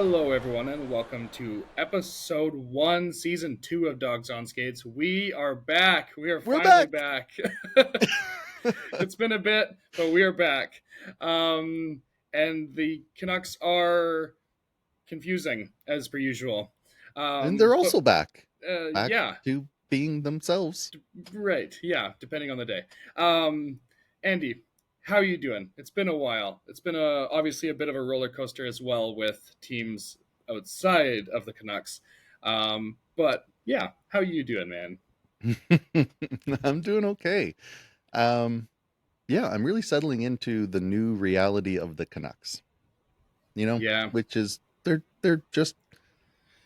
Hello, everyone, and welcome to episode 1, season 2 of Dogs on Skates. We are back. We are We're finally back. back. It's been a bit, but we are back. And the Canucks are confusing, as per usual. And they're But also back. Back yeah, to being themselves. right. Yeah, depending on the day. Andy, how are you doing? It's been a while. It's been obviously a bit of a roller coaster as well with teams outside of the Canucks. But yeah, how are you doing, man? I'm doing okay. Um, yeah, I'm really settling into the new reality of the Canucks. Yeah, Which is they're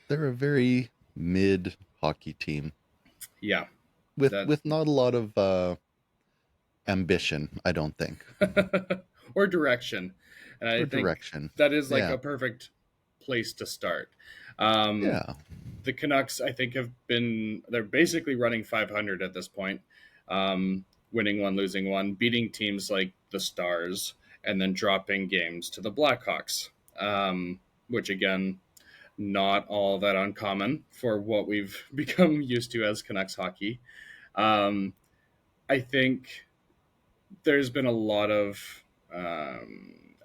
a very mid hockey team yeah, with that with not a lot of ambition, I don't think, or direction, and I or think direction. that is like Yeah, a perfect place to start. Um, yeah, the Canucks, I think, they're basically running 500 at this point, winning one, losing one, beating teams like the Stars, and then dropping games to the Blackhawks, which again, not all that uncommon for what we've become used to as Canucks hockey. Um, I think there's been a lot of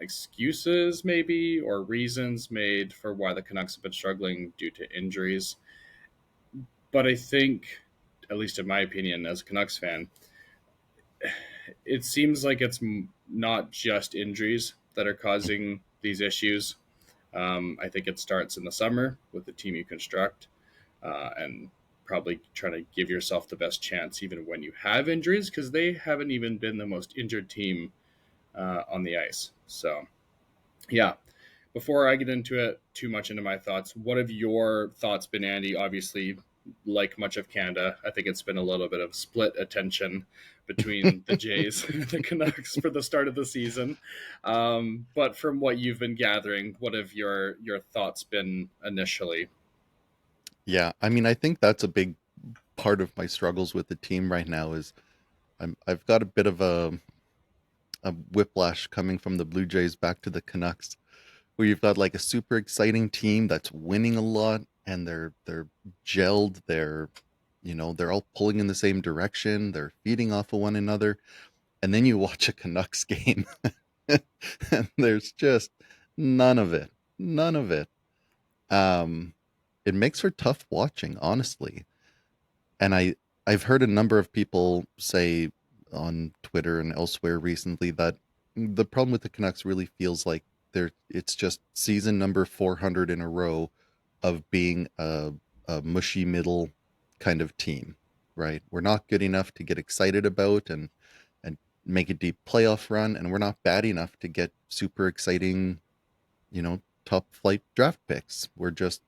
excuses, maybe, or reasons made for why the Canucks have been struggling due to injuries. But I think, at least in my opinion, as a Canucks fan, it seems like it's not just injuries that are causing these issues. I think it starts in the summer with the team you construct, and probably trying to give yourself the best chance even when you have injuries, because they haven't even been the most injured team on the ice. So, yeah. Before I get into it too much into my thoughts, what have your thoughts been, Andy? Obviously, like much of Canada, I think it's been a little bit of split attention between the Jays and the Canucks for the start of the season. But from what you've been gathering, what have your thoughts been initially? yeah. I mean, I think that's a big part of my struggles with the team right now is I've got a bit of a whiplash coming from the Blue Jays back to the Canucks, where you've got like a super exciting team that's winning a lot and they're gelled, they're all pulling in the same direction, they're feeding off of one another, and then you watch a Canucks game and there's just none of it. None of it. Um it makes for tough watching, honestly. And I've heard a number of people say on Twitter and elsewhere recently that the problem with the Canucks really feels like it's just season number 400 in a row of being a mushy middle kind of team, right? We're not good enough to get excited about and make a deep playoff run, and we're not bad enough to get super exciting, top flight draft picks. We're just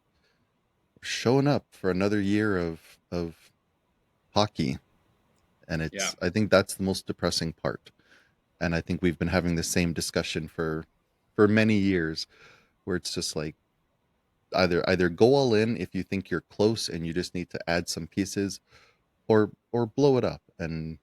showing up for another year of hockey, and Yeah, I think that's the most depressing part. And I think we've been having the same discussion for many years, where it's just like either go all in if you think you're close and you just need to add some pieces, or blow it up and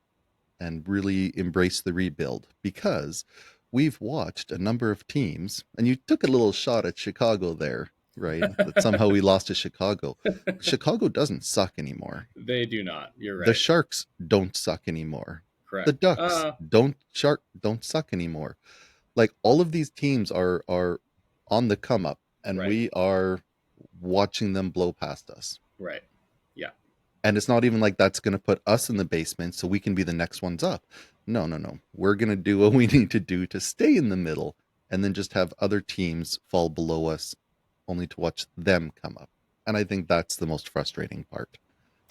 really embrace the rebuild, because we've watched a number of teams, and you took a little shot at Chicago there, right? That somehow we lost to Chicago. Chicago doesn't suck anymore. they do not. You're The right. Sharks don't suck anymore. The Correct. Ducks don't suck anymore. Like, all of these teams are on the come up, and Right. we are watching them blow past us. Right. Yeah. And it's not even like that's going to put us in the basement so we can be the next ones up. No, no, no. We're going to do what we need to do to stay in the middle, and then just have other teams fall below us only to watch them come up. And I think that's the most frustrating part.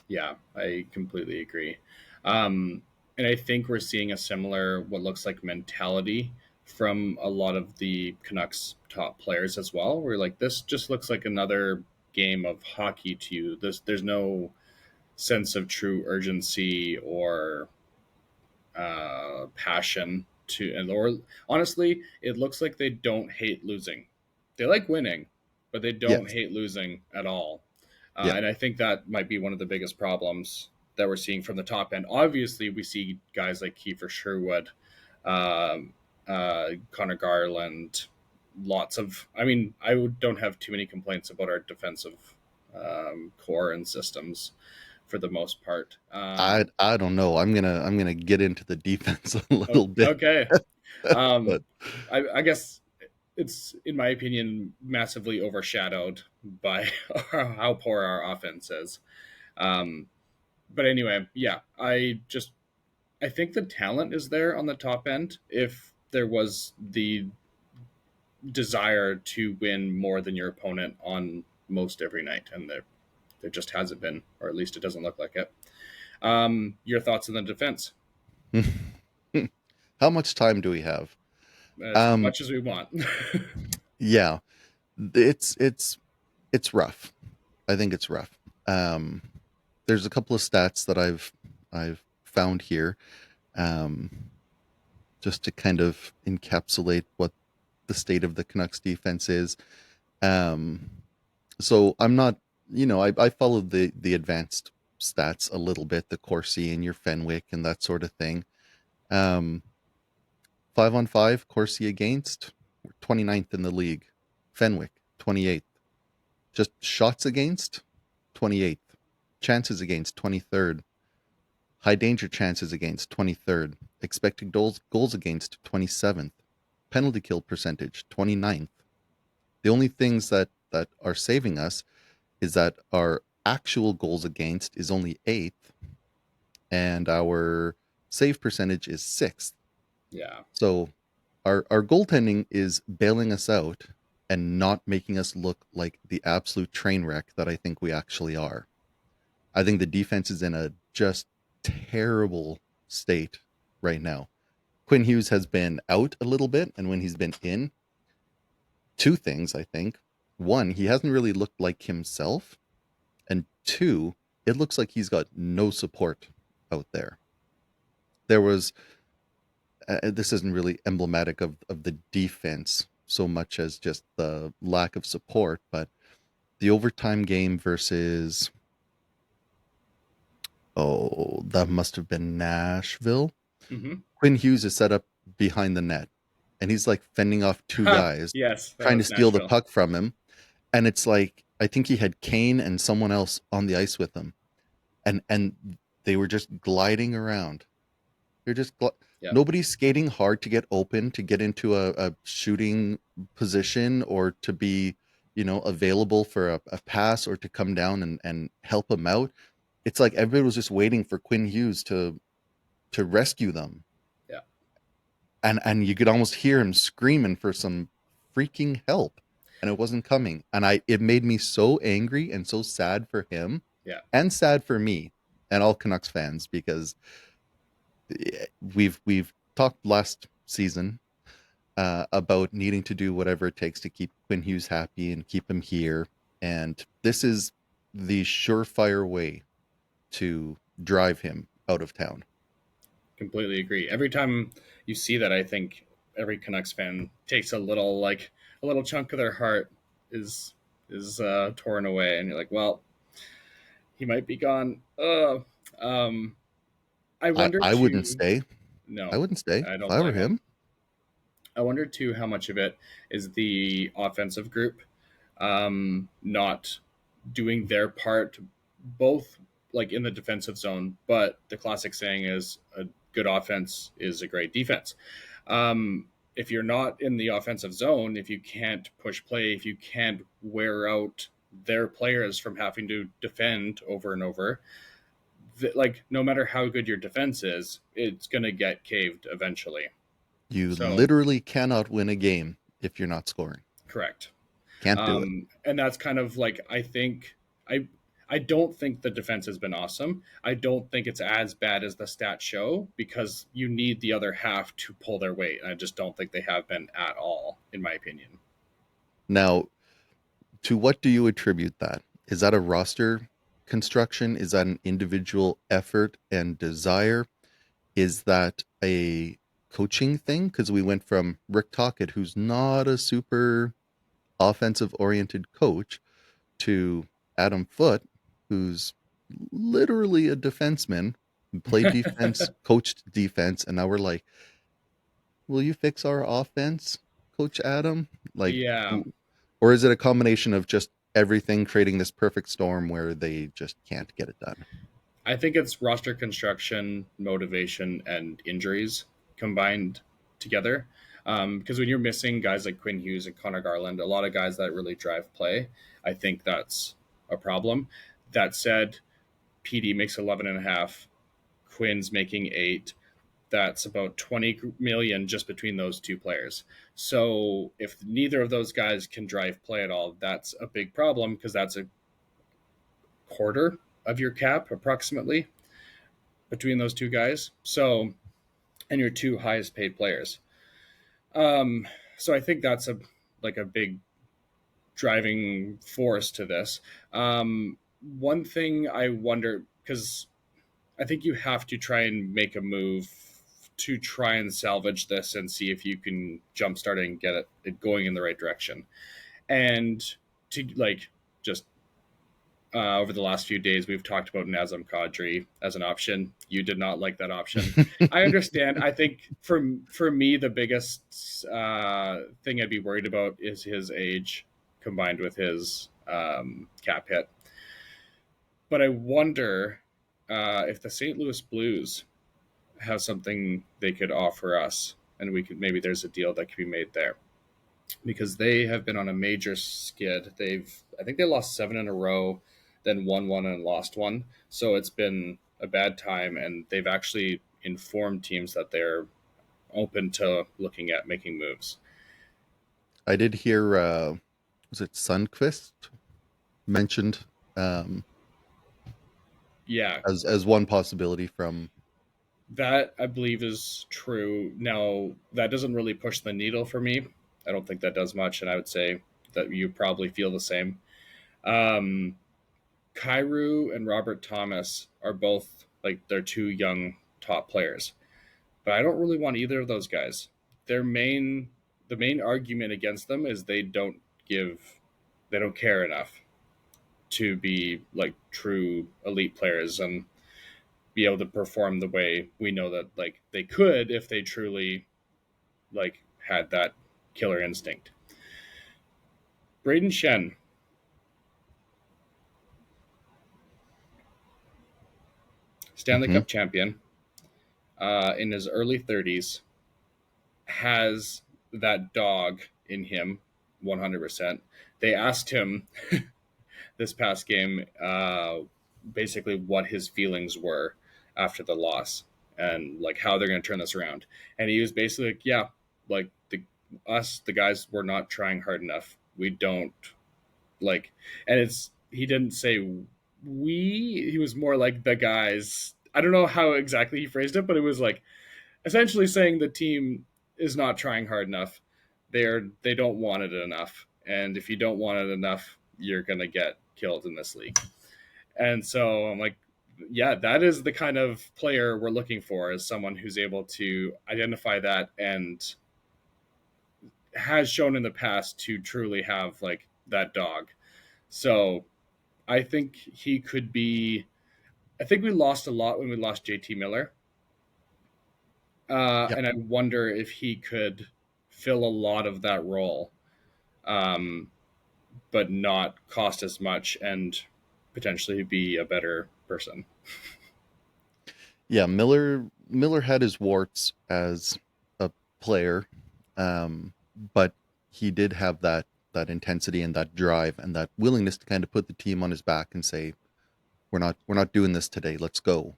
Yeah, I completely agree. Um, and I think we're seeing a similar, what looks like mentality from a lot of the Canucks top players as well. We're like, this just looks like another game of hockey to you. There's no sense of true urgency or passion to, and or honestly, it looks like they don't hate losing. They like winning, but they don't Yes. hate losing at all. Yeah. And I think that might be one of the biggest problems that we're seeing from the top end. Obviously, we see guys like Kiefer Sherwood, Connor Garland, lots of. I mean, don't have too many complaints about our defensive core and systems for the most part. I don't know. I'm gonna get into the defense a little bit, Okay. but I guess it's, in my opinion, massively overshadowed by how poor our offense is. Um, but anyway, yeah, I think the talent is there on the top end. If there was the desire to win more than your opponent on most every night, and there just hasn't been, or at least it doesn't look like it. Your thoughts on the defense? how much time do we have? As Um, much as we want. yeah, it's it's rough. I think it's rough. Um, there's a couple of stats that I've found here, um, just to kind of encapsulate what the state of the Canucks defense is. Um, so I'm not, I followed the advanced stats a little bit, the Corsi and your Fenwick and that sort of thing. Um, 5-on-5 Corsi against, we're 29th in the league. Fenwick 28th. Just shots against, 28th. Chances against, 23rd. High danger chances against, 23rd. Expected goals against, 27th. Penalty kill percentage, 29th. The only things that are saving us is that our actual goals against is only 8th and our save percentage is 6th. Yeah, So our goaltending is bailing us out and not making us look like the absolute train wreck that I think we actually are. I think the defense is in a just terrible state right now. Quinn Hughes has been out a little bit, and when he's been in, two things I think. One, he hasn't really looked like himself, and two, it looks like he's got no support out there. There was this isn't really emblematic of the defense so much as just the lack of support, but the overtime game versus, oh, that must have been Nashville. mm-hmm. Quinn Hughes is set up behind the net, and he's like fending off two guys Yes, that trying to was steal the Nashville. puck from him, and it's like I think he had Kane and someone else on the ice with him, and they were just gliding around. They're just Yeah, nobody's skating hard to get open, to get into a shooting position, or to be, available for a pass, or to come down and help him out. It's like everybody was just waiting for Quinn Hughes to rescue them, yeah, and you could almost hear him screaming for some freaking help, and it wasn't coming, and it made me so angry and so sad for him, yeah. and sad for me and all Canucks fans, because we've talked last season about needing to do whatever it takes to keep Quinn Hughes happy and keep him here, and this is the surefire way to drive him out of town. Completely agree. Every time you see that, I think every Canucks fan takes a little chunk of their heart is torn away, and you're like, well, he might be gone. Um, I wonder I wouldn't too. stay. I No, wouldn't stay I if don't I were blame him. him. I wonder too how much of it is the offensive group not doing their part, both like in the defensive zone, but the classic saying is a good offense is a great defense. If you're not in the offensive zone, if you can't push play, if you can't wear out their players from having to defend over and over, like no matter how good your defense is, it's going to get caved eventually. You So, literally cannot win a game if you're not scoring. correct. Can't do it. And that's kind of like I I don't think the defense has been awesome. I don't think it's as bad as the stats show because you need the other half to pull their weight. And I just don't think they have been at all, in my opinion. Now, to what do you attribute that? Is that a roster construction? Is that an individual effort and desire? Is that a coaching thing? Because we went from Rick Tocchet, who's not a super offensive oriented coach, to Adam Foote, who's literally a defenseman, who played defense, coached defense, and now we're like, will you fix our offense, Coach Adam? Like, Yeah, or is it a combination of just everything creating this perfect storm where they just can't get it done? I think it's roster construction, motivation, and injuries combined together. Because when you're missing guys like Quinn Hughes and Connor Garland, a lot of guys that really drive play, I think that's a problem. That said, PD makes 11 and a half, Quinn's making 8. That's about 20 million just between those two players. So if neither of those guys can drive play at all, that's a big problem because that's a quarter of your cap approximately between those two guys. So, and your two highest paid players. Um, so I think that's a big driving force to this. One thing I wonder, because I think you have to try and make a move to try and salvage this and see if you can jumpstart it and get it going in the right direction. And to like just over the last few days, we've talked about Nazem Kadri as an option. You did not like that option. I understand. I think for me, the biggest thing I'd be worried about is his age combined with his cap hit. But I wonder if the St. Louis Blues have something they could offer us, and we could maybe there's a deal that could be made there because they have been on a major skid. I think they lost 7 in a row, then won one and lost one. So it's been a bad time, and they've actually informed teams that they're open to looking at making moves. I did hear, was it Sunquist mentioned um, Yeah, as one possibility from. that I believe is true. Now that doesn't really push the needle for me. I don't think that does much, and I would say that you probably feel the same. Um, Kairu and Robert Thomas are both like they're two young top players, but I don't really want either of those guys. Their main the main argument against them is they don't care enough to be like true elite players and be able to perform the way we know that like they could if they truly like had that killer instinct. Braden Shen, Stanley Mhm. Cup champion, in his early 30s, has that dog in him 100%. They asked him this past game basically what his feelings were after the loss and like how they're going to turn this around. And he was basically like, yeah, like the guys were not trying hard enough. We don't like, and it's, he didn't say he was more like the guys. I don't know how exactly he phrased it, but it was like essentially saying the team is not trying hard enough. They don't want it enough, and if you don't want it enough, you're gonna get killed in this league. And so I'm like, yeah, that is the kind of player we're looking for, is someone who's able to identify that and has shown in the past to truly have like that dog. So I think he could be. I think we lost a lot when we lost JT Miller, Yeah. and I wonder if he could fill a lot of that role, um, but not cost as much and potentially be a better person. Yeah, Miller had his warts as a player, um, but he did have that intensity and that drive and that willingness to kind of put the team on his back and say, we're not doing this today. Let's go."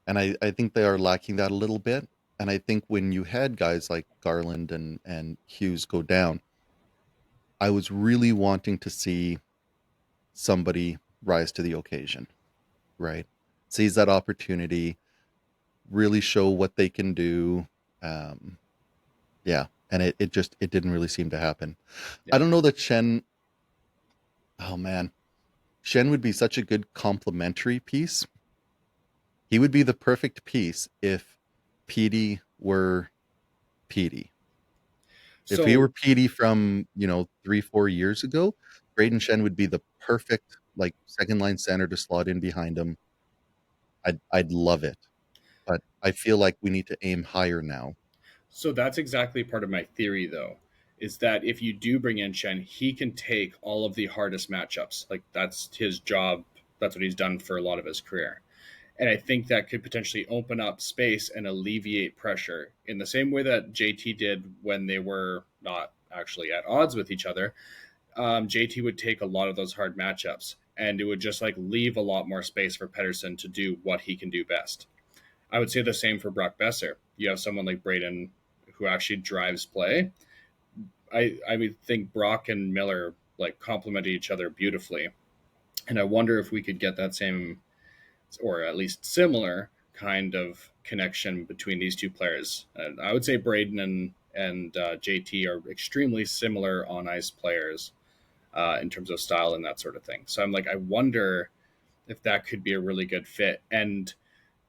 And I think they are lacking that a little bit. And I think when you had guys like Garland and Hughes go down, I was really wanting to see somebody rise to the occasion, right? Seize that opportunity, really show what they can do. Um, yeah, and it just it didn't really seem to happen. I Yeah. don't know that Shen. Oh man, Shen would be such a good complementary piece. He would be the perfect piece if Petey were Petey. If he were So Petey from 3-4 years ago, Braden Shen would be the perfect like second line center to slot in behind him. I'd love it, but I feel like we need to aim higher now. So that's exactly part of my theory, though, is that if you do bring in Chen, he can take all of the hardest matchups. Like that's his job. That's what he's done for a lot of his career. And I think that could potentially open up space and alleviate pressure in the same way that JT did when they were not actually at odds with each other. JT would take a lot of those hard matchups, and it would just like leave a lot more space for Pedersen to do what he can do best. I would say the same for Brock Besser. You have someone like Braden who actually drives play. I would think Brock and Miller like complement each other beautifully, and I wonder if we could get that same or at least similar kind of connection between these two players. And I would say Braden and JT are extremely similar on ice players in terms of style and that sort of thing. So I'm like, I wonder if that could be a really good fit. And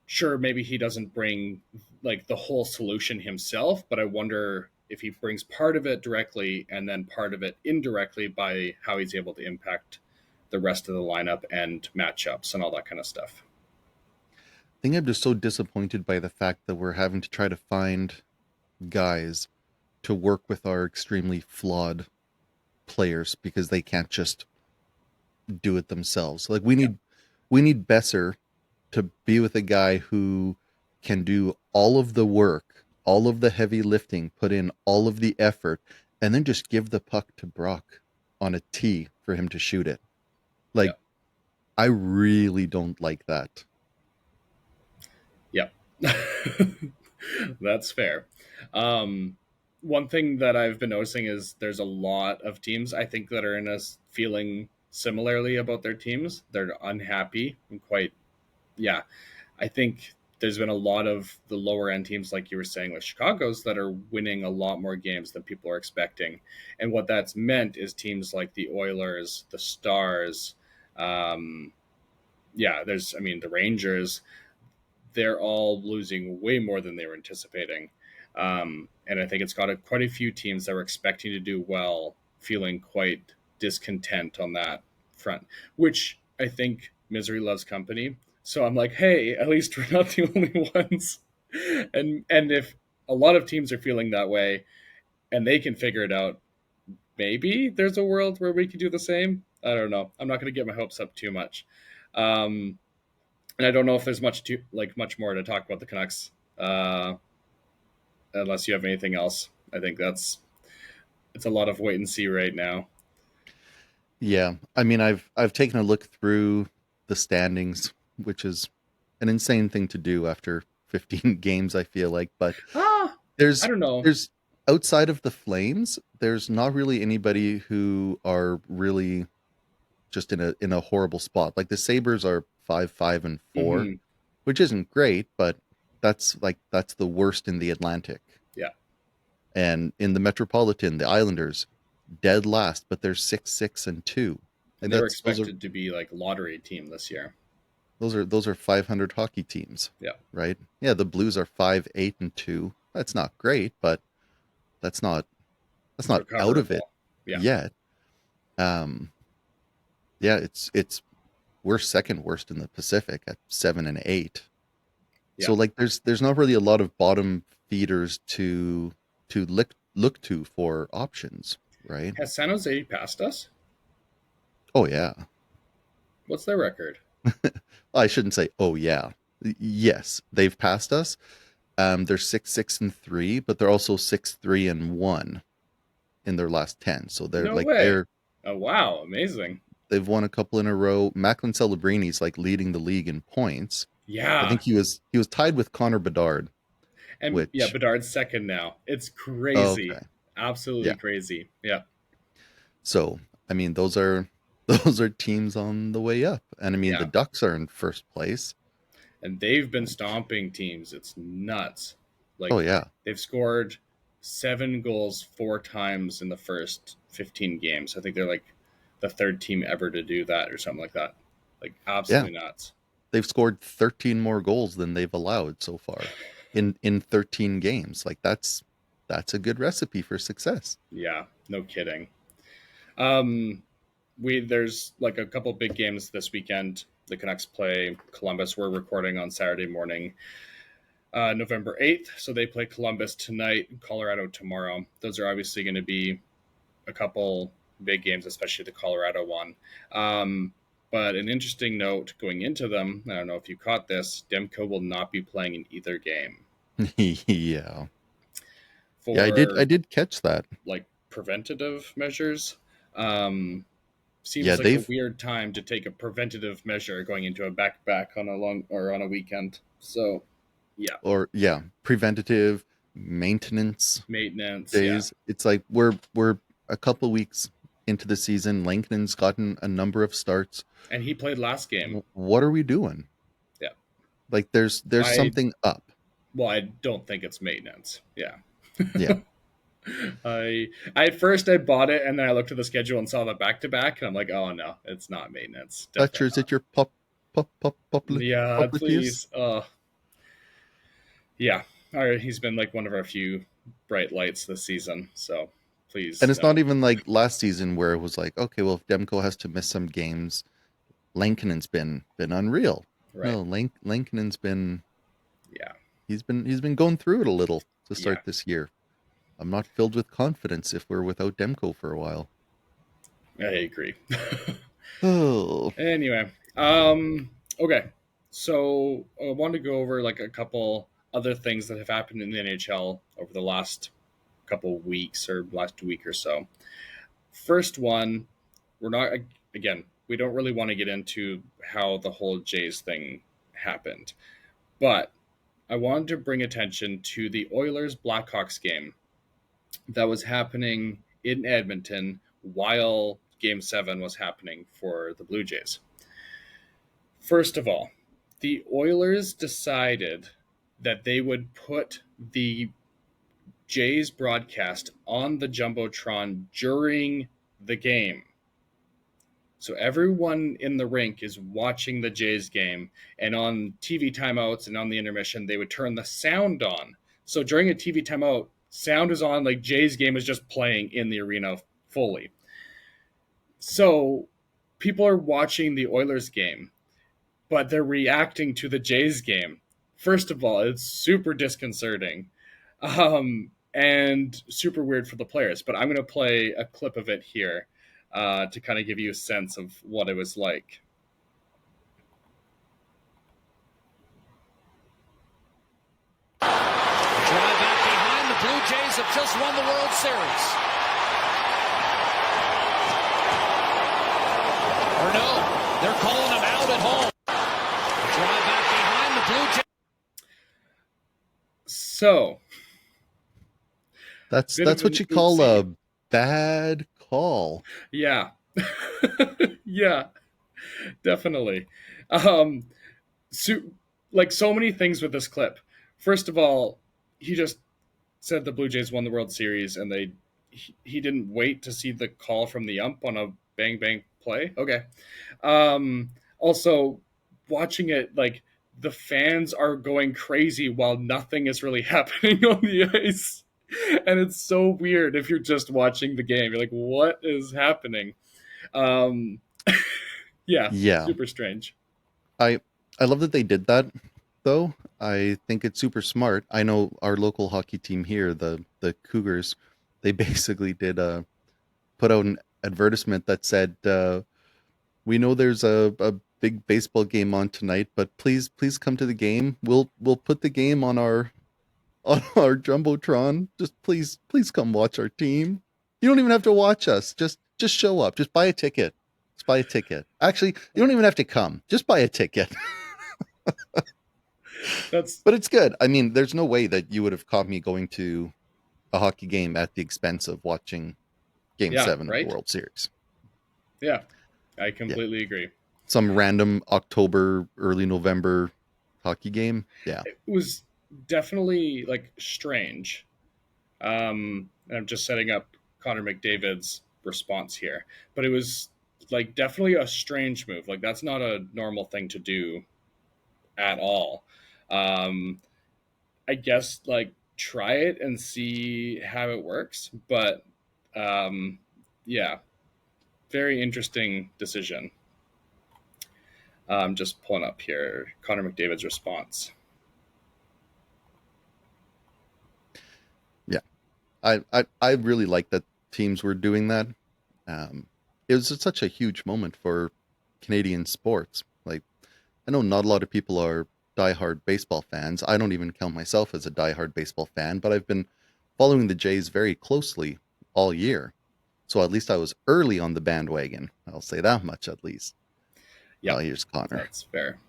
sure, maybe he doesn't bring like the whole solution himself, but I wonder if he brings part of it directly and then part of it indirectly by how he's able to impact the rest of the lineup and matchups and all that kind of stuff. I think I'm just so disappointed by the fact that we're having to try to find guys to work with our extremely flawed players because they can't just do it themselves. Like Yeah. we need Besser to be with a guy who can do all of the work, all of the heavy lifting, put in all of the effort, and then just give the puck to Brock on a tee for him to shoot it. Yeah. Like I really don't like that. Yeah. That's fair. Um, One thing that I've been noticing is there's a lot of teams I think that are in us feeling similarly about their teams. They're unhappy and quite, yeah. I think there's been a lot of the lower end teams, like you were saying with Chicago's, that are winning a lot more games than people are expecting. And what that's meant is teams like the Oilers, the Stars, um, yeah, there's, I mean, the Rangers, they're all losing way more than they were anticipating. And I think it's got quite a few teams that were expecting to do well, feeling quite discontent on that front, which I think misery loves company. So I'm like, hey, at least we're not the only ones. And if a lot of teams are feeling that way and they can figure it out, maybe there's a world where we can do the same. I don't know. I'm not going to get my hopes up too much. Um, and I don't know if there's much more to talk about the Canucks, uh, unless you have anything else. I think it's a lot of wait and see right now. Yeah. I mean, I've taken a look through the standings, which is an insane thing to do after 15 games, I feel like, but Ah, I there's don't know. there's outside of the Flames, there's not really anybody who are really just in a horrible spot. Like the Sabres are 5-5-4, Mm-hmm. which isn't great, but that's the worst in the Atlantic. Yeah, And in the Metropolitan, the Islanders dead last, but they're 6-6-2. and And they were that's expected to be like lottery team this year. those are 500 hockey teams, Yeah, right? Yeah, the Blues are 5-8-2. That's not great, but that's not that's it's not out of it recoverable. Yeah, yet. Um, yeah, it's we're second worst in the Pacific at 7-8. yeah. So like there's not really a lot of bottom feeders to look to for options, right? Has San Jose passed us? Oh yeah. What's their record? I shouldn't say oh yeah. Yes, they've passed us. They're 6-6-3, but they're also 6-3-1 in their last 10. So they're No like way. Oh wow, amazing. they've won a couple in a row. Macklin Celebrini's like leading the league in points. I Yeah, think he was tied with Connor Bedard, and yeah, which Bedard's second now. It's oh, crazy, okay. absolutely Yeah. crazy. Yeah, So, I mean, those are those are teams on the way up. And I mean, the yeah. Ducks are in first place, And they've been which stomping teams. It's nuts. oh Like yeah. they've scored 7 goals 4 times in the first 15 games. I think they're like the third team ever to do that or something like that. Like Yeah. absolutely nuts. They've scored 13 more goals than they've allowed so far in 13 games. Like that's a good recipe for success. Yeah, no kidding. Um, we there's like a couple big games this weekend. The Canucks play Columbus. We're recording on Saturday morning. November 8th. So they play Columbus tonight, Colorado tomorrow. Those are obviously going to be a couple big games, especially the Colorado one. Um, but an interesting note going into them, I don't know if you caught this, Demko will not be playing in either game Yeah. Yeah, I for did catch that. like preventative measures. Um, Yeah, Seems like a they've weird time to take a preventative measure going into a back back on a long or on a weekend. So, yeah, or yeah, preventative maintenance maintenance. Yeah, days. It's like we're a couple weeks into the season. Langton's gotten a number of starts. and he played last game. What are we doing? Yeah, Like there's I something up. well, I don't think it's maintenance. Yeah. Yeah. I at first I bought it and then I looked at the schedule and saw the back to back and I'm like, oh no, it's not maintenance. Fletcher, Definitely is not. it your Yeah, popliteus? please. Yeah. All right, he's been like one of our few bright lights this season. So And please it's not no. even like last season where it was like, okay, well, if Demko has to miss some games, Lankinen's been unreal. Right. No, Lankinen's been Yeah. he's been going through it a little to Yeah. start this year. I'm not filled with confidence if we're without Demko for a while. I agree. Oh, Anyway, okay. So I want to go over like a couple other things that have happened in the NHL over the last couple weeks or last week or so. First one, we're not again. We don't really want to get into how the whole Jays thing happened, but I wanted to bring attention to the Oilers Blackhawks game that was happening in Edmonton while Game 7 was happening for the Blue Jays. First of all, the Oilers decided that they would put the Jays broadcast on the Jumbotron during the game. So everyone in the rink is watching the Jays game, and on TV timeouts and on the intermission, they would turn the sound on. So during a TV timeout, sound is on, like Jays game is just playing in the arena fully. So people are watching the Oilers game, but they're reacting to the Jays game. First of all, it's super disconcerting and super weird for the players. But I'm going to play a clip of it here to kind of give you a sense of what it was like. Drive back behind. The Blue Jays have just won the World Series. Or no, they're calling them out at home. Drive back behind. The Blue Jays. So, that's bit of what an you call oopsie. a bad call. Yeah. Yeah, definitely. Um, so, like so many things with this clip. First of all, he just said the Blue Jays won the World Series, and he didn't wait to see the call from the ump on a bang bang play. Okay. Also, watching it like the fans are going crazy while nothing is really happening on the ice. And it's so weird if you're just watching the game. You're like, what is happening? Um, yeah, Yeah, super strange. I I love that they did that though. I think it's super smart. I know our local hockey team here, the Cougars, they basically did put out an advertisement that said, "We know there's a big baseball game on tonight, but please come to the game. We'll put the game on our on our jumbotron. Just please come watch our team. You don't even have to watch us. Just show up. Just buy a ticket. Just buy a ticket. Actually, you don't even have to come. Just buy a ticket." That's But it's good. I mean, there's no way that you would have caught me going to a hockey game at the expense of watching Game yeah, 7 of the right? World Series. Yeah, I Yeah. completely agree. Some random October, early November hockey game. Yeah. It was definitely like strange. And I'm just setting up Connor McDavid's response here, but it was like definitely a strange move. Like that's not a normal thing to do at all. Um, I guess like try it and see how it works, but um, yeah, very interesting decision. Just pulling up here Connor McDavid's response. I really like that teams were doing that. It was such a huge moment for Canadian sports. Like, I know not a lot of people are diehard baseball fans. I don't even count myself as a diehard baseball fan, but I've been following the Jays very closely all year. So at least I was early on the bandwagon. I'll say that much at least. Yep, Here's Connor. that's fair.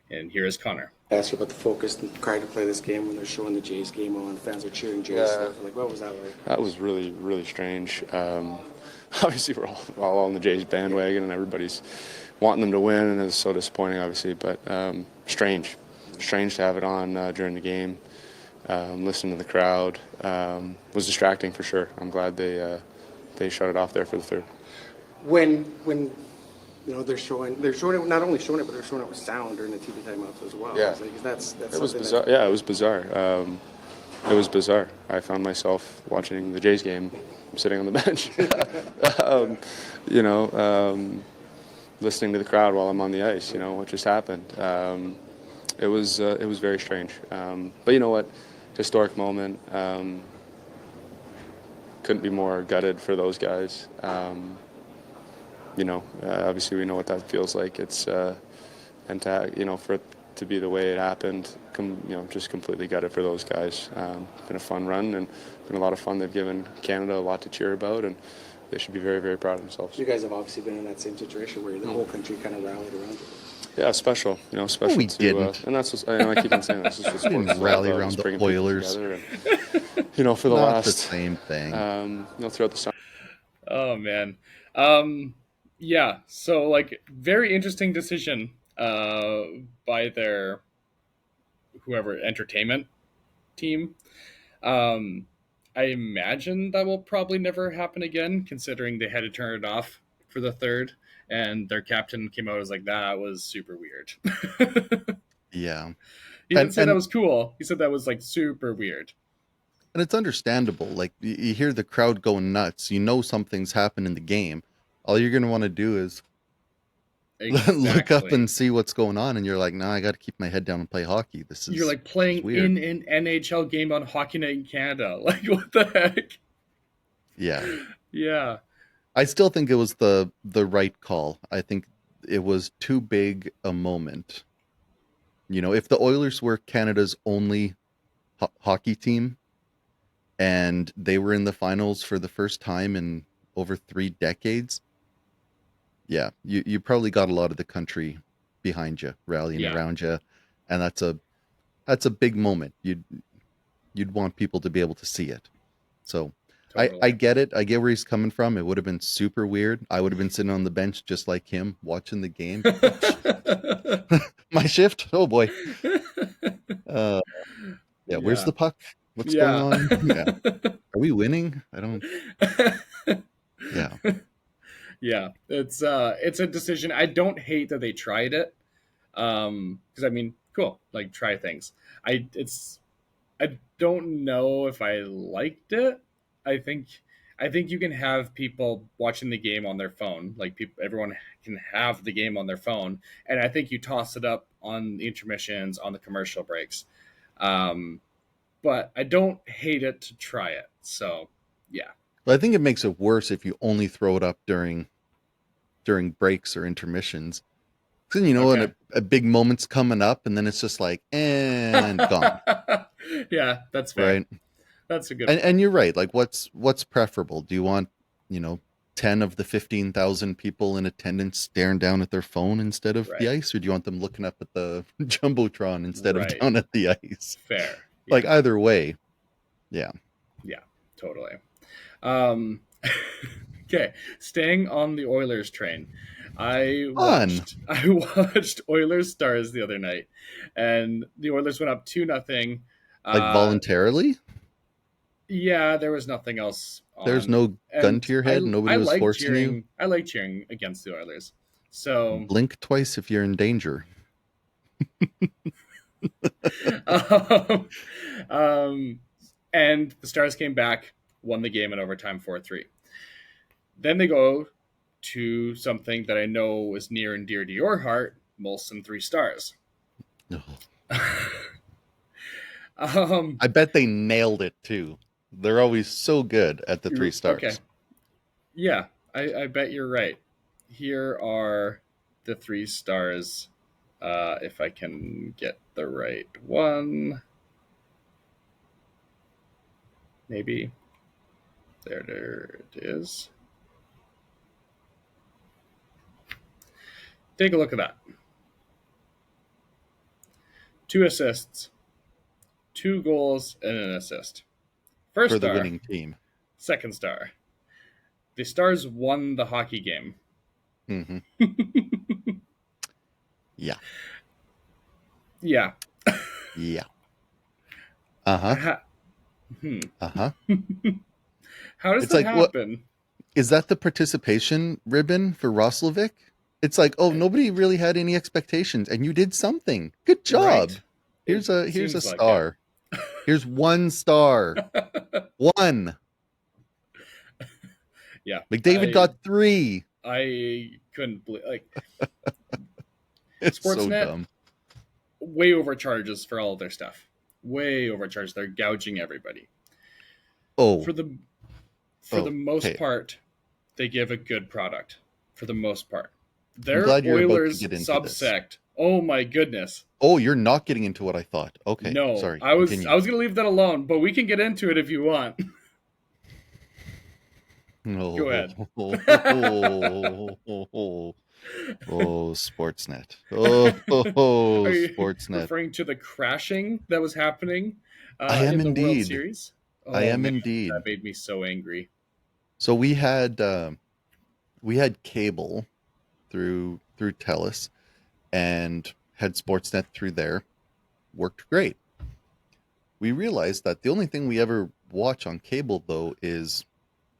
And here is Connor. Ask you about the focus and pride to play this game when they're showing the Jays game on. Fans are cheering Jays stuff. Like, what was that like? That was really, really strange. Obviously, we're all on the Jays bandwagon, and everybody's wanting them to win, and it's so disappointing, obviously. But strange to have it on during the game. Listening to the crowd was distracting for sure. I'm glad they shut it off there for the third. When they're showing it, not only showing it, but they're showing it with sound during the TV timeouts as well. Yeah. That's It was bizarre. Yeah, it was bizarre. It was bizarre. I found myself watching the Jays game, sitting on the bench. Listening to the crowd while I'm on the ice. What just happened. It was very strange. But you know what? Historic moment. Couldn't be more gutted for those guys. Obviously we know what that feels like. It's and for it to be the way it happened, just completely gutted for those guys. Been a fun run and been a lot of fun. They've given Canada a lot to cheer about, and they should be very, very proud of themselves. You guys have obviously been in that same situation where the whole country kind of rallied around it. Yeah, special. Special. We to, didn't. And that's what I keep on saying. That's just what We didn't rally around the Oilers. And, for the Not last the same thing. Throughout the summer. Oh man. Yeah, so like very interesting decision by their whoever entertainment team. I imagine that will probably never happen again, considering they had to turn it off for the third, and their captain came out as like, that was super weird. Yeah. He didn't say that was cool. He said that was like super weird. And it's understandable. Like, you hear the crowd going nuts. You know something's happened in the game. All you're going to want to do is look up and see what's going on. And you're like, nah, I got to keep my head down and play hockey. You're like playing in an NHL game on Hockey Night in Canada. Like, what the heck? Yeah. Yeah. I still think it was the right call. I think it was too big a moment. If the Oilers were Canada's only hockey team and they were in the finals for the first time in over 3 decades, yeah, you probably got a lot of the country behind you, rallying around you, and that's a big moment. You'd want people to be able to see it. So totally. I get it. I get where he's coming from. It would have been super weird. I would have been sitting on the bench just like him, watching the game. My shift. Oh boy. Where's the puck? What's going on? Yeah. Are we winning? I don't. Yeah. Yeah. It's a decision. I don't hate that they tried it. Because I mean, cool. Like, try things. I don't know if I liked it. I think you can have people watching the game on their phone. Like, everyone can have the game on their phone, and I think you toss it up on the intermissions, on the commercial breaks. But I don't hate it to try it. So, yeah. But I think it makes it worse if you only throw it up during breaks or intermissions. Because when a big moment's coming up, and then it's just like, and gone. Yeah, that's fair. Right. That's a good and you're right. Like, what's preferable? Do you want 10 of the 15,000 people in attendance staring down at their phone instead of the ice, or do you want them looking up at the jumbotron instead of down at the ice? Fair. Yeah. Like, either way. Yeah. Yeah, totally. Okay, staying on the Oilers train. I watched Oilers Stars the other night, and the Oilers went up 2-0. Like, voluntarily? Yeah, there was nothing else on. There's no gun to your head? Nobody was forcing you? I like cheering against the Oilers. So blink twice if you're in danger. And the Stars came back, won the game in overtime 4-3. Then they go to something that I know is near and dear to your heart, Molson 3 Stars. I bet they nailed it too. They're always so good at the 3 stars. Okay. Yeah, I bet you're right. Here are the 3 stars. If I can get the right one, maybe. There it is. Take a look at that. 2 assists, 2 goals, and an assist. First For the star, winning team. second star. The Stars won the hockey game. Mm-hmm. Yeah. Yeah. Yeah. Uh-huh. Uh-huh. How does It's that like, what happen? is that, the participation ribbon for Roslovic? It's like, oh, nobody really had any expectations, and you did something. Good job. Right? Here's It a seems like star. Here's 1 star. it. 1. Yeah. McDavid got 3. I couldn't believe, like, It's so Sportsnet dumb. way overcharges for all of their stuff. Way overcharged. They're gouging everybody. Oh, For the most okay. part, they give a good product. For the most part. I'm Their glad you're about to Oilers get into this. subsect. Oh my goodness. Oh, you're not getting into what I thought. Okay, No, sorry. I was Continue. going to leave that alone, but we can get into it if you want. Go ahead. Oh, Sportsnet. Oh, Are you Sportsnet. referring to the crashing that was happening I am in the World indeed. Series? I Oh am man, indeed. that made me so angry. So we had cable through Telus and had Sportsnet through there. Worked great. We realized that the only thing we ever watch on cable, though, is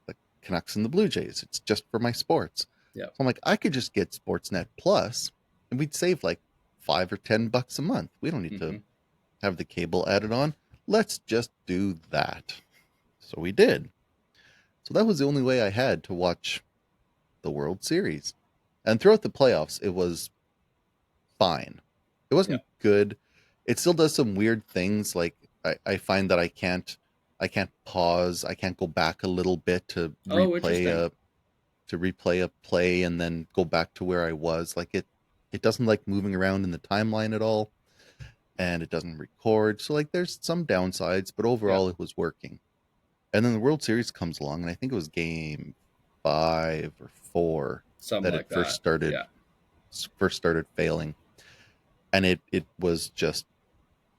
the Canucks and the Blue Jays. It's just for my sports. Yeah. So I'm like, I could just get Sportsnet Plus, and we'd save like $5 or $10 a month. We don't need to have the cable added on. Let's just do that. So we did. So that was the only way I had to watch the World Series. And throughout the playoffs, it was fine. It wasn't good. It still does some weird things. Like I find that I can't pause. I can't go back a little bit to replay a play and then go back to where I was. Like it doesn't like moving around in the timeline at all, and it doesn't record. So like there's some downsides, but overall it was working. And then the World Series comes along, and I think it was game 5 or 4 Something that like it first that. started failing, and it was just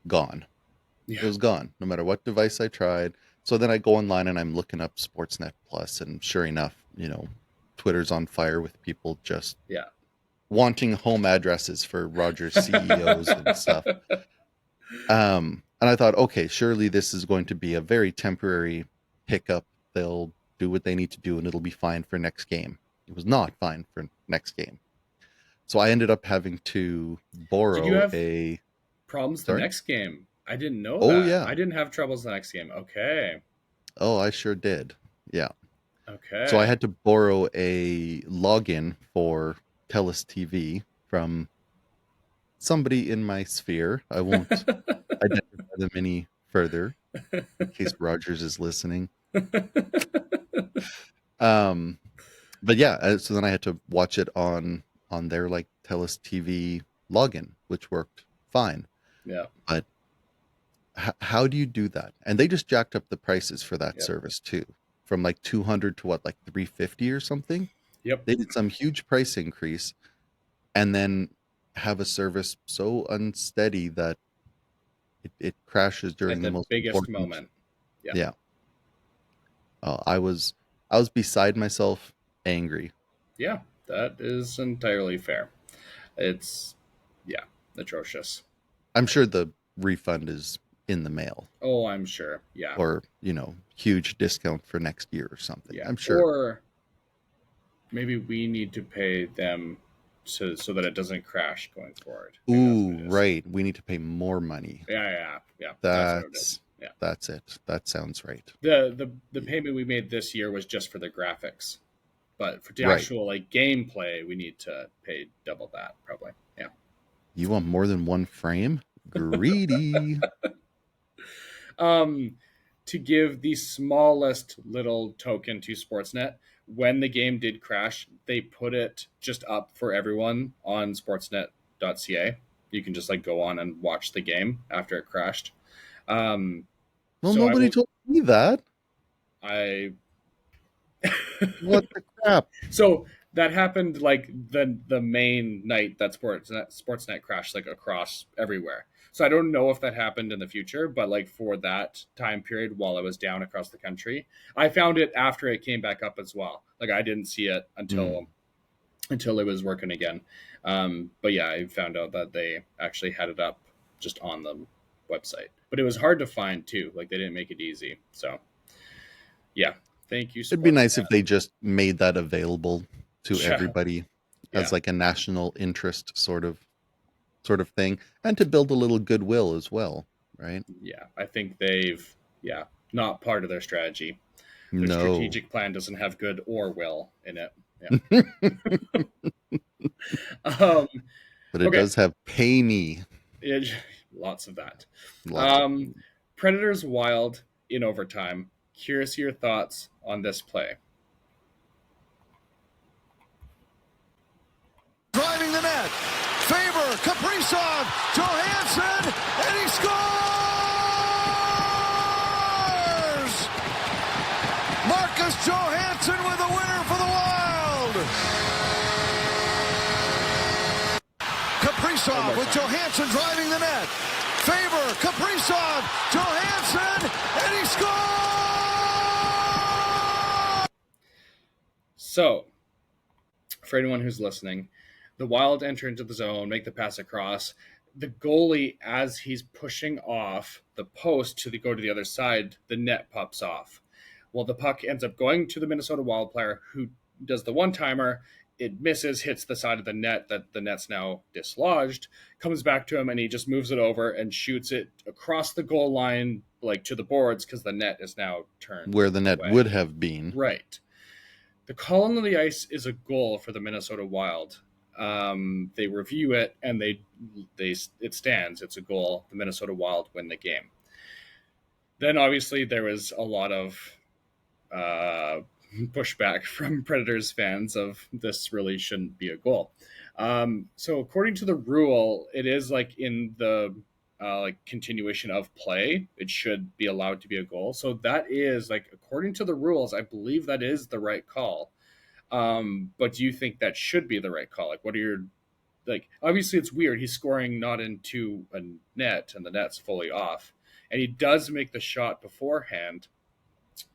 gone. Yeah. It was gone, no matter what device I tried. So then I go online and I'm looking up Sportsnet Plus, and sure enough, Twitter's on fire with people just wanting home addresses for Rogers CEOs and stuff. And I thought, okay, surely this is going to be a very temporary hiccup. They'll do what they need to do and it'll be fine for next game. It was not fine for next game. So I ended up having to borrow Did you have problems the next game? I didn't know that. Oh, yeah. I didn't have troubles the next game. Okay. Oh, I sure did. Yeah. Okay. So I had to borrow a login for Telus TV from somebody in my sphere. I won't identify them any further in case Rogers is listening. But yeah, so then I had to watch it on their like Telus TV login, which worked fine. Yeah. But how do you do that? And they just jacked up the prices for that service too, from like 200 to like 350 or something. Yep. They did some huge price increase, and then have a service so unsteady that it crashes during the most biggest important moment. Yeah. I was beside myself, angry. Yeah, that is entirely fair. It's atrocious. I'm sure the refund is in the mail. Oh, I'm sure. Yeah. Or, huge discount for next year or something. Yeah. I'm sure. Or maybe we need to pay them so that it doesn't crash going forward. Ooh, right. We need to pay more money. Yeah. That's it. That sounds right. The payment we made this year was just for the graphics. But for the actual like gameplay, we need to pay double that probably. Yeah. You want more than one frame? Greedy. to give the smallest little token to Sportsnet. When the game did crash, they put it just up for everyone on sportsnet.ca. You can just like go on and watch the game after it crashed. Um, Well, so I nobody will. told me that. I What the crap? So that happened like the main night that Sportsnet crashed like across everywhere. So I don't know if that happened in the future, but like for that time period while I was down across the country, I found it after it came back up as well. Like I didn't see it until it was working again. But yeah, I found out that they actually had it up just on the website, but it was hard to find too. Like they didn't make it easy. So yeah, thank you, It'd be nice Sportsnet. if they just made that available to Yeah, everybody yeah. as like a national interest sort of thing, and to build a little goodwill as well, right? Yeah, I think they've not part of their strategy. Their No. strategic plan doesn't have good or will in it. Yeah. Um, But it okay. does have pay me. Lots of that. Lots of Um, Predators Wild in overtime. Curious your thoughts on this play. Driving the net. Faber, Kaprizov, Johansson, and he scores! Marcus Johansson with the winner for the Wild. Kaprizov with Johansson driving the net. Faber, Kaprizov, Johansson, and he scores! So, for anyone who's listening, the Wild enter into the zone, make the pass across. The goalie, as he's pushing off the post go to the other side, the net pops off. Well, the puck ends up going to the Minnesota Wild player who does the one-timer. It misses, hits the side of the net that the net's now dislodged, comes back to him, and he just moves it over and shoots it across the goal line, like to the boards, because the net is now turned where the net away. would have been. Right. The call on the ice is a goal for the Minnesota Wild. They review it and they it stands. It's a goal. The Minnesota Wild win the game. Then obviously there was a lot of pushback from Predators fans of this really shouldn't be a goal. So according to the rule, it is like in the like continuation of play, it should be allowed to be a goal. So that is like according to the rules, I believe that is the right call. But do you think that should be the right call? Like, what are your like? Obviously, it's weird. He's scoring not into a net, and the net's fully off, and he does make the shot beforehand.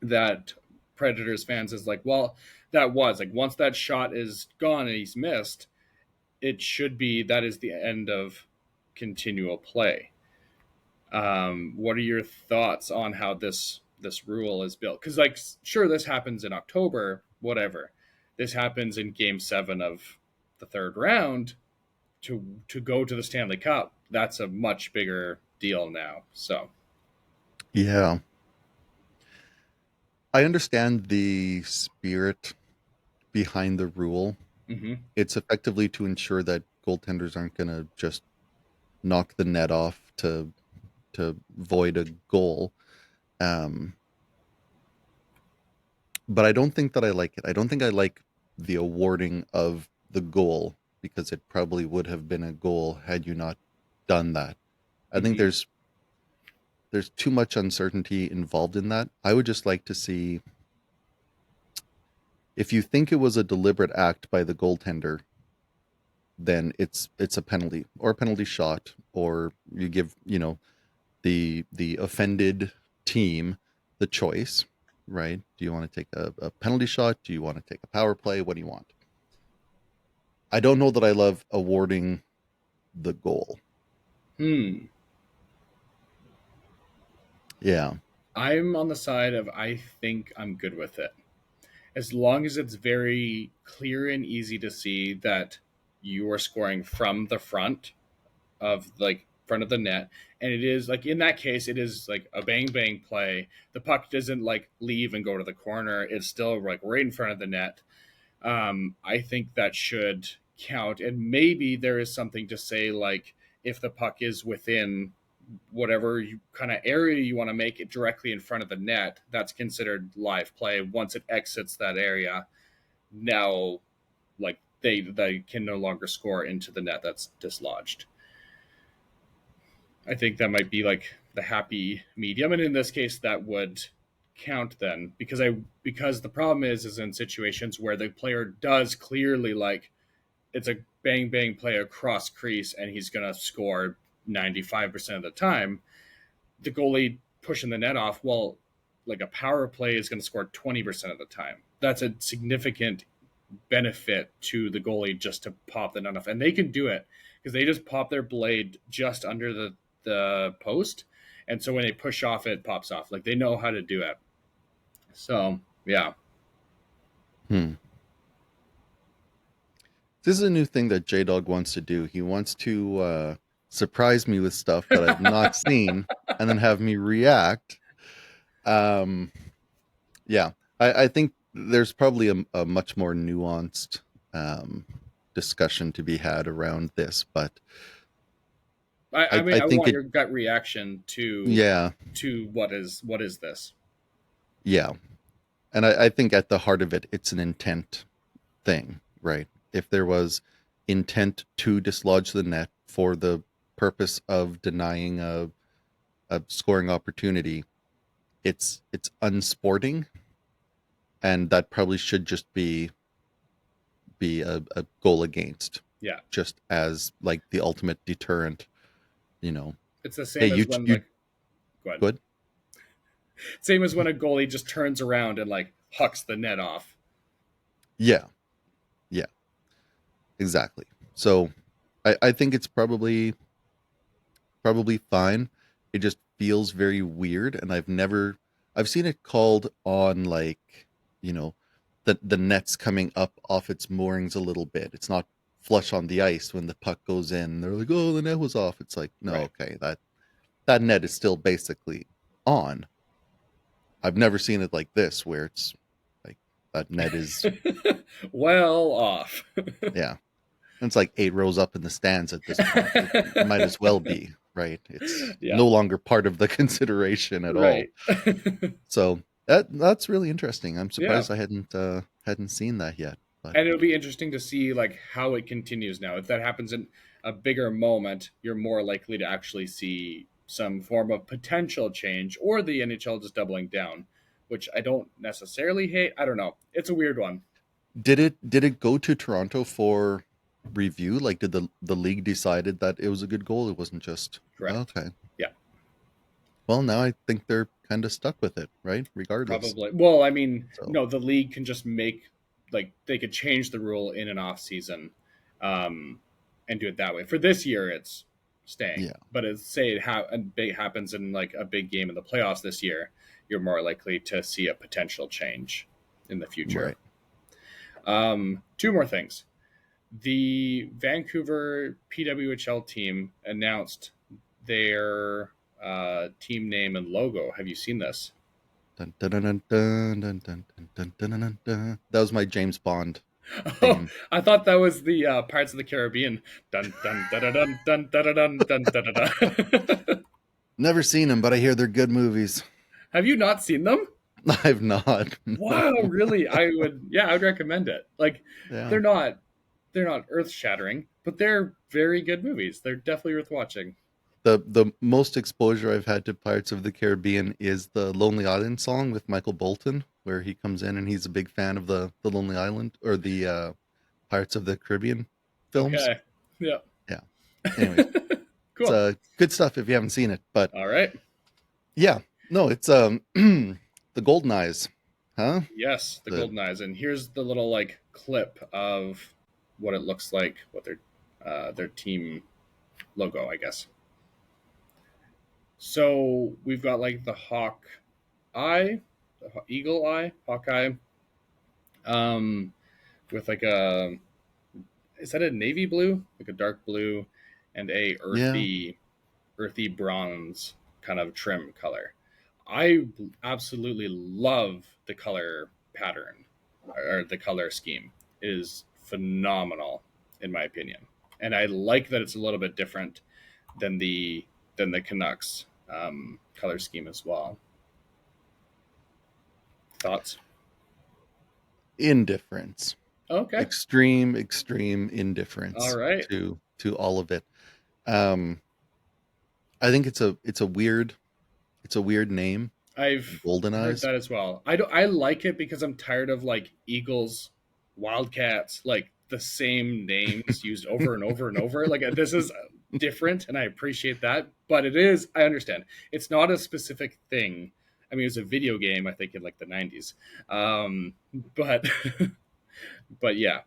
That Predators fans is like, well, that was like once that shot is gone and he's missed, it should be that is the end of continual play. What are your thoughts on how this rule is built? Because like, sure, this happens in October, whatever. This happens in Game 7 of the third round to go to the Stanley Cup. That's a much bigger deal now. So Yeah. I understand the spirit behind the rule. mm-hmm. It's effectively to ensure that goaltenders aren't going to just knock the net off to void a goal. But I don't think that I like it. I don't think I like the awarding of the goal, because it probably would have been a goal had you not done that. I think there's too much uncertainty involved in that. I would just like to see, if you think it was a deliberate act by the goaltender, then it's a penalty or a penalty shot, or you give, the offended team the choice, right? Do you want to take a penalty shot? Do you want to take a power play? What do you want? I don't know that I love awarding the goal. Yeah. I'm on the side of I think I'm good with it. As long as it's very clear and easy to see that you are scoring from the front of like front of the net, and it is like in that case it is like a bang bang play. The puck doesn't like leave and go to the corner. It's still like right in front of the net. I think that should count, and maybe there is something to say like if the puck is within whatever kind of area you want to make it directly in front of the net, that's considered live play. Once it exits that area, now like they can no longer score into the net that's dislodged. I think that might be like the happy medium, and in this case, that would count then because the problem is in situations where the player does clearly like it's a bang bang play across crease and he's gonna score 95% of the time. The goalie pushing the net off, well, like a power play is going to score 20% of the time. That's a significant benefit to the goalie just to pop the net off. And they can do it because they just pop their blade just under the post. And so when they push off, it pops off. Like they know how to do it. So, yeah. This is a new thing that J-Dog wants to do. He wants to surprise me with stuff that I've not seen and then have me react. Yeah, I think there's probably a much more nuanced discussion to be had around this, but I mean, I I think want it, your gut reaction yeah, to what is this? yeah. And I think at the heart of it, it's an intent thing, right? If there was intent to dislodge the net for the purpose of denying a scoring opportunity, it's unsporting, and that probably should just be a goal against, Yeah. just as like the ultimate deterrent. You know, It's the hey, same as when you like go ahead. good? Same as when a goalie just turns around and like hucks the net off. Yeah, yeah, exactly. So I think it's probably fine. It just feels very weird, and I've seen it called on like, you know, the net's coming up off its moorings a little bit. It's not flush on the ice when the puck goes in. They're like, oh, the net was off. It's like, no, Right. okay, that net is still basically on. I've never seen it like this where it's like that net is, Well off. yeah. It's like 8 rows up in the stands at this point. It might as well be, right? It's Yeah. no longer part of the consideration at all. Right. So that's really interesting. I'm Yeah. surprised I hadn't seen that yet. But And it'll be interesting to see like how it continues now. If that happens in a bigger moment, you're more likely to actually see some form of potential change or the NHL just doubling down, which I don't necessarily hate. I don't know. It's a weird one. did it go to Toronto for review? Like, did the league decided that it was a good goal? It wasn't just Correct. okay. Yeah. Well, now I think they're kind of stuck with it, right? Regardless. Probably. Well, I mean, So no, the league can just make like they could change the rule in an off season, and do it that way. For this year, it's staying. yeah, But as say it happens in like a big game in the playoffs this year, you're more likely to see a potential change in the future. right. Two more things. The Vancouver PWHL team announced their team name and logo. Have you seen this? Dun, dun, dun, dun, dun, dun, dun, dun, dun, dun, dun, dun. That was my James Bond Oh, theme. I thought that was the Pirates of the Caribbean. Dun dun dun dun dun dun dun dun dun dun. Dun. Never seen them, but I hear they're good movies. Have you not seen them? I've not. Wow, No. really? I would. Yeah, I would recommend it. Like, Yeah. they're not earth shattering, but they're very good movies. They're definitely worth watching. The most exposure I've had to Pirates of the Caribbean is the Lonely Island song with Michael Bolton, where he comes in and he's a big fan of the Lonely Island or the Pirates of the Caribbean films. Okay. Yeah. Yeah. Anyways, it's Cool. good stuff if you haven't seen it. But All right. yeah, no, it's the Golden Eyes, huh? Yes, the The Golden Eyes, and here's the little like clip of what it looks like, what their team logo, I guess. So we've got like the hawk eye, eagle eye, hawkeye, um, with like a is that a navy blue, like a dark blue, and a yeah, earthy bronze kind of trim color. I absolutely love the color pattern or the color scheme. It is phenomenal in my opinion, and I like that it's a little bit different than the than the Canucks color scheme as well. Thoughts? Indifference. Okay. Extreme All indifference right. to all of it. I think it's a weird name. I've Golden heard Eyes. that as well. I like it because I'm tired of like Eagles, Wildcats, like the same names used over and over and over. Like this is different, and I appreciate that. But I understand. It's not a specific thing. I mean, it was a video game, I think, in like the 90s. But but yeah,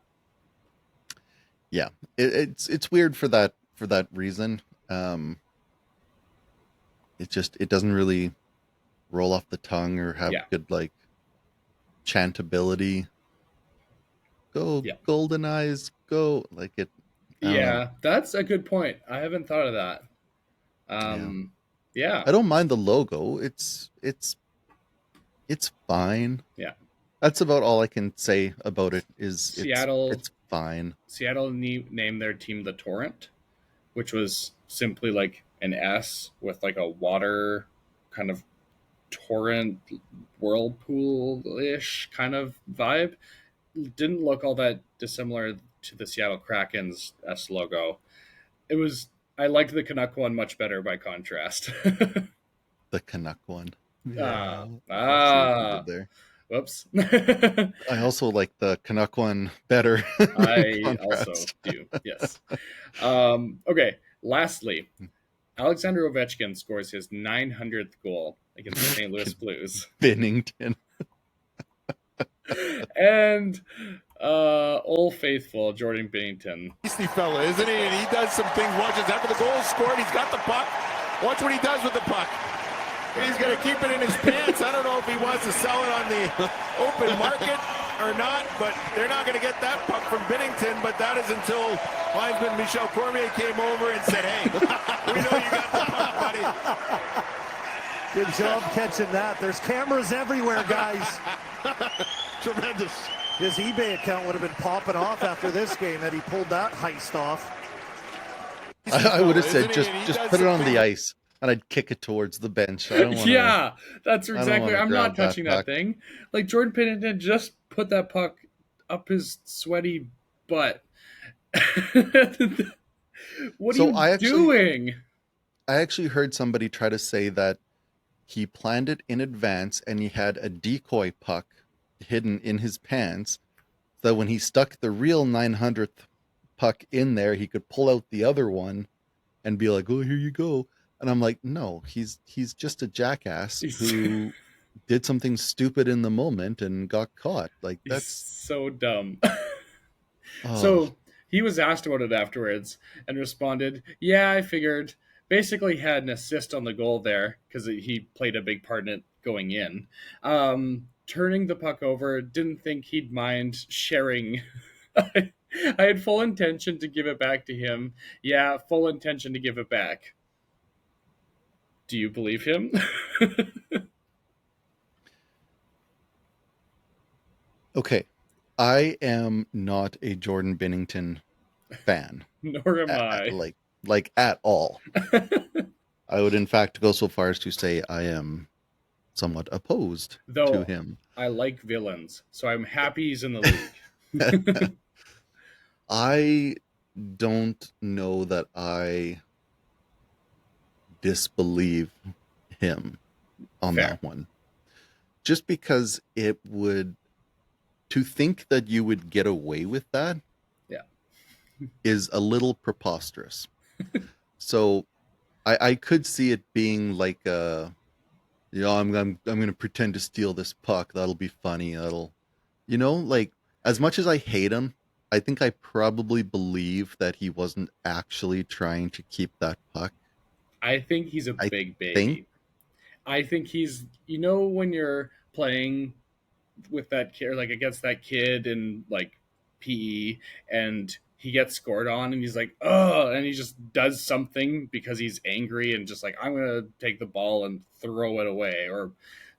Yeah, it's weird for that reason. It doesn't really roll off the tongue or have yeah, good like chantability. Go yeah, Golden Eyes, go, like it. I don't know. yeah. That's a good point. I haven't thought of that. Yeah, Yeah, I don't mind the logo. It's fine. yeah. That's about all I can say about it. Is Seattle it's fine. named their team the Torrent, which was simply like an S with like a water kind of torrent whirlpool-ish kind of vibe. Didn't look all that dissimilar to the Seattle Kraken's S logo. I liked the Canuck one much better by contrast. The Canuck one. ah, Yeah, I see what you ah, did there. whoops. I also like the Canuck one better. In I also contrast. do, yes. Okay, lastly, Alexander Ovechkin scores his 900th goal against the St. Louis Blues. Binnington. And old faithful Jordan Binnington. Beastie fella, isn't he? And he does some things. Watch this. After the goal is scored, he's got the puck. Watch what he does with the puck. He's going to keep it in his pants. I don't know if he wants to sell it on the open market or not, but they're not going to get that puck from Binnington. But that is until linesman Michel Cormier came over and said, hey, we know you got the puck, buddy. Good job catching that. There's cameras everywhere, guys. Tremendous. His eBay account would have been popping off after this game had he pulled that heist off. I would have said Isn't he? And he just does put it some on the things- ice and I'd kick it towards the bench. I don't want to. Yeah, that's don't exactly. wanna I'm not grab that touching that puck. thing. Like Jordan Binnington just put that puck up his sweaty butt. What So are you doing? I actually heard somebody try to say that he planned it in advance and he had a decoy puck hidden in his pants, so that when he stuck the real 900th puck in there, he could pull out the other one and be like, "Oh, here you go." And I'm like, "No, he's just a jackass who did something stupid in the moment and got caught." Like He's that's so dumb. oh, So he was asked about it afterwards and responded, "Yeah, I figured." Basically, had an assist on the goal there because he played a big part in it going in. Turning the puck over, didn't think he'd mind sharing. I had full intention to give it back to him. Yeah, full intention to give it back. Do you believe him? okay. I am not a Jordan Binnington fan. Nor am I. Like at all. I would in fact go so far as to say I am somewhat opposed Though to him. I like villains, so I'm happy he's in the league. I don't know that I disbelieve him on Fair. that one. Just because it would, to think that you would get away with that, Yeah. is a little preposterous. So I could see it being like I'm gonna pretend to steal this puck. That'll be funny. That'll, like, as much as I hate him, I think I probably believe that he wasn't actually trying to keep that puck. I think he's a I big baby. think- I think he's, when you're playing with that kid, or like against that kid in like PE, and he gets scored on, and he's like, oh, and he just does something because he's angry and just like, I'm gonna take the ball and throw it away, or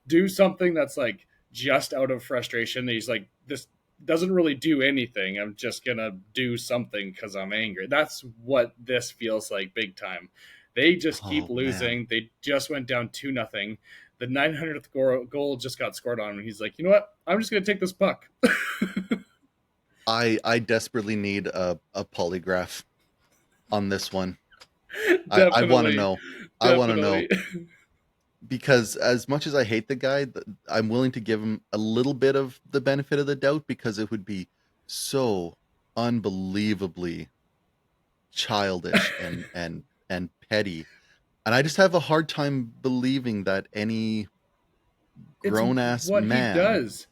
do something that's like just out of frustration. And he's like, this doesn't really do anything. I'm just gonna do something because I'm angry. That's what this feels like, big time. They just keep Oh, man. losing. They just went down 2-0. The 900th goal just got scored on him. He's like, you know what? I'm just going to take this puck. I desperately need a polygraph on this one. I want to Definitely. know. I want to know Definitely. because as much as I hate the guy, I'm willing to give him a little bit of the benefit of the doubt because it would be so unbelievably childish and petty. And I just have a hard time believing that any It's grown ass what he man. does.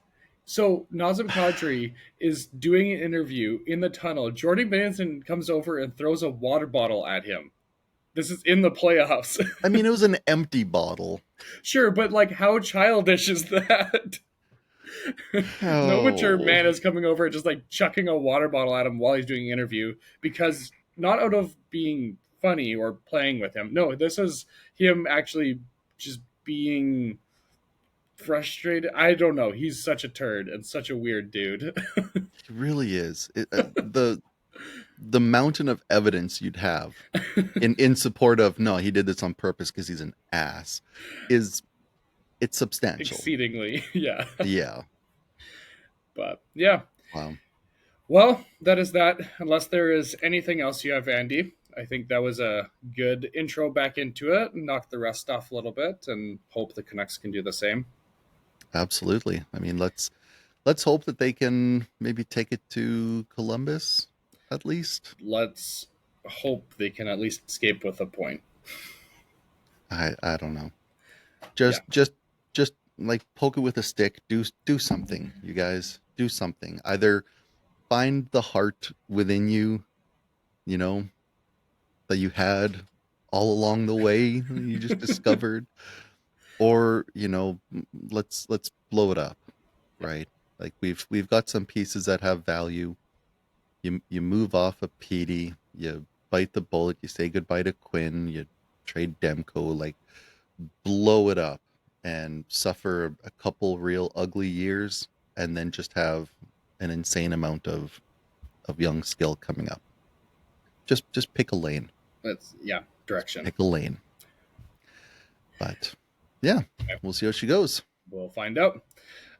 So Nazem Kadri is doing an interview in the tunnel. Jordan Benson comes over and throws a water bottle at him. This is in the playoffs. I mean, it was an empty bottle. Sure, but like, how childish is that? No mature Oh, man is coming over and just like chucking a water bottle at him while he's doing an interview because not out of being funny or playing with him. No, this is him actually just being frustrated. I don't know. He's such a turd and such a weird dude. it really is. The mountain of evidence you'd have in support of no, he did this on purpose because he's an ass is it's substantial. Exceedingly, yeah. Yeah. But yeah. Wow. Well, that is that. Unless there is anything else you have, Andy. I think that was a good intro back into it. Knock the rust off a little bit and hope the Canucks can do the same. Absolutely. I mean, let's hope that they can maybe take it to Columbus at least. Let's hope they can at least escape with a point. I don't know. Just like poke it with a stick. Do something, you guys. Do something. Either find the heart within you, you know, that you had all along the way you just discovered, or let's blow it up, right? Like we've got some pieces that have value. You move off of Petey, you bite the bullet, you say goodbye to Quinn, you trade Demko, like blow it up and suffer a couple real ugly years and then just have an insane amount of young skill coming up. Just pick a lane. That's direction. Pick a lane. But yeah, we'll see how she goes. We'll find out.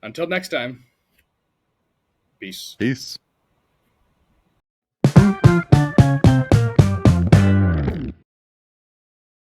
Until next time. Peace. Peace.